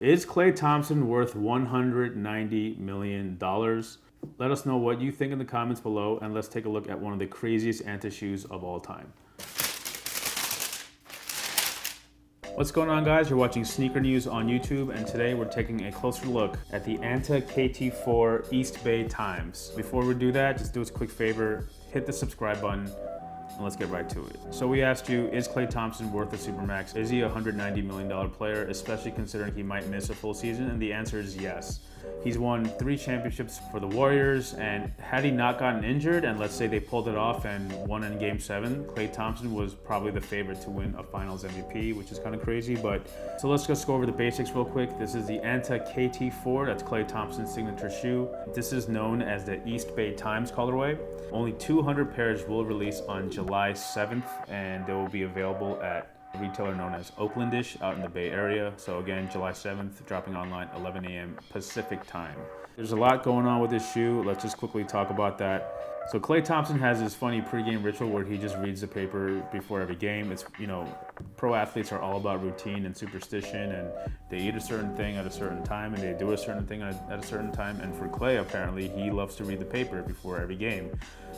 Is Klay Thompson worth $190 million? Let us know what you think in the comments below, and let's take a look at one of the craziest ANTA shoes of all time. What's going on, guys? You're watching Sneaker News on YouTube, and today we're taking a closer look at the ANTA KT4 East Bay Times. Before we do that, just do us a quick favor, hit the subscribe button, and let's get right to it. So we asked you, is Klay Thompson worth a Supermax? Is he a $190 million player, especially considering he might miss a full season? And the answer is yes. He's won 3 championships for the Warriors, and had he not gotten injured, and let's say they pulled it off and won in Game 7, Klay Thompson was probably the favorite to win a Finals MVP, which is kind of crazy. But so let's just go over the basics real quick. This is the ANTA KT4, that's Klay Thompson's signature shoe. This is known as the East Bay Times colorway. Only 200 pairs will release on July 7th, and they will be available at a retailer known as Oaklandish out in the Bay Area. So again, July 7th, dropping online 11 a.m. Pacific time. There's a lot going on with this shoe. Let's just quickly talk about that. So Klay Thompson has this funny pregame ritual where he just reads the paper before every game. It's, you know, pro athletes are all about routine and superstition, and they eat a certain thing at a certain time and they do a certain thing at a certain time. And for Klay, apparently, he loves to read the paper before every game.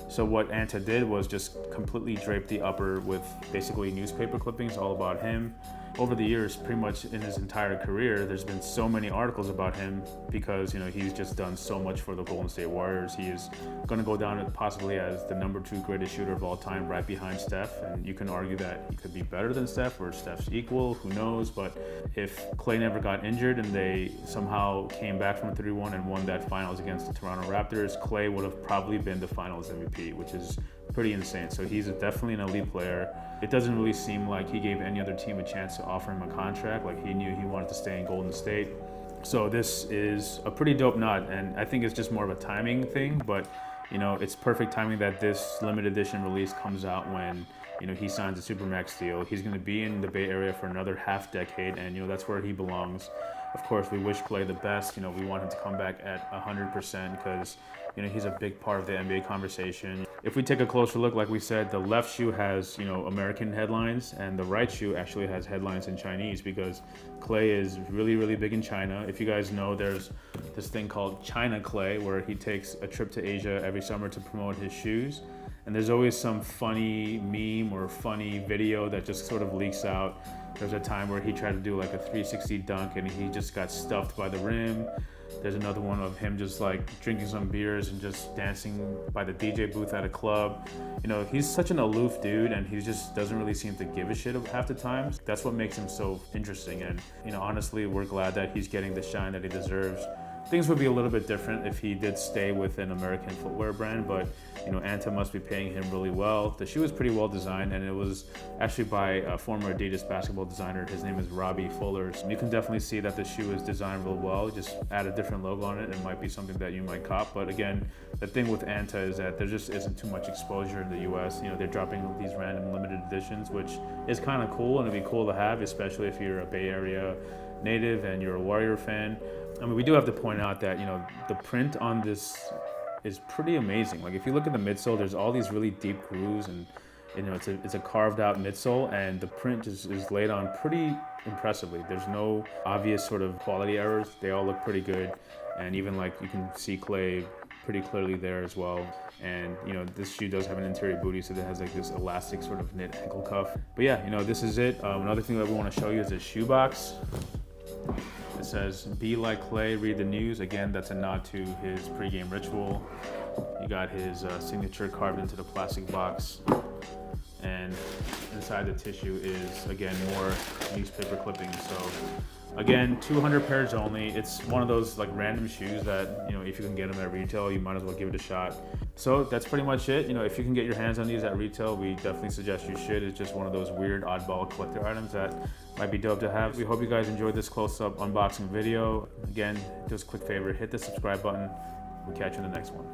So what ANTA did was just completely drape the upper with basically newspaper clippings all about him. Over the years, pretty much in his entire career, there's been so many articles about him because, you know, he's just done so much for the Golden State Warriors. He is going to go down possibly as the #2 greatest shooter of all time, right behind Steph. And you can argue that he could be better than Steph or Steph's equal, who knows. But if Klay never got injured and they somehow came back from 3-1 and won that finals against the Toronto Raptors, Klay would have probably been the finals MVP, which is pretty insane. So he's definitely an elite player. It doesn't really seem like he gave any other team a chance to offer him a contract. Like, he knew he wanted to stay in Golden State. So this is a pretty dope nod, and I think it's just more of a timing thing, but you know, it's perfect timing that this limited edition release comes out when, you know, he signs a Supermax deal. He's going to be in the Bay Area for another half decade, and you know, that's where he belongs. Of course, we wish Klay the best. You know, we want him to come back at 100% because, you know, he's a big part of the NBA conversation. If we take a closer look, like we said, the left shoe has, you know, American headlines, and the right shoe actually has headlines in Chinese because Klay is really, really big in China. If you guys know, there's this thing called China Klay, where he takes a trip to Asia every summer to promote his shoes. And there's always some funny meme or funny video that just sort of leaks out. There's a time where he tried to do like a 360 dunk and he just got stuffed by the rim. There's another one of him just like drinking some beers and just dancing by the DJ booth at a club. You know, he's such an aloof dude, and he just doesn't really seem to give a shit half the time. That's what makes him so interesting. And, you know, honestly, we're glad that he's getting the shine that he deserves. Things would be a little bit different if he did stay with an American footwear brand, but, you know, ANTA must be paying him really well. The shoe is pretty well designed, and it was actually by a former Adidas basketball designer. His name is Robbie Fuller. So you can definitely see that the shoe is designed real well. Just add a different logo on it, and it might be something that you might cop. But again, the thing with ANTA is that there just isn't too much exposure in the US. You know, they're dropping these random limited editions, which is kind of cool, and it'd be cool to have, especially if you're a Bay Area native and you're a Warrior fan. I mean, we do have to point out that, you know, the print on this is pretty amazing. Like, if you look at the midsole, there's all these really deep grooves, and, you know, it's a carved out midsole, and the print is laid on pretty impressively. There's no obvious sort of quality errors. They all look pretty good, and even like you can see Klay pretty clearly there as well. And, you know, this shoe does have an interior booty, so it has like this elastic sort of knit ankle cuff. But yeah, you know, this is it. Another thing that we want to show you is this shoe box. It says, "Be like Klay, read the news." Again, that's a nod to his pregame ritual. You got his signature carved into the plastic box. And inside the tissue is, again, more newspaper clippings. So again, 200 pairs only. It's one of those like random shoes that, you know, if you can get them at retail, you might as well give it a shot. So that's pretty much it. You know, if you can get your hands on these at retail, we definitely suggest you should. It's just one of those weird oddball collector items that might be dope to have. We hope you guys enjoyed this close-up unboxing video. Again, just a quick favor, hit the subscribe button. We'll catch you in the next one.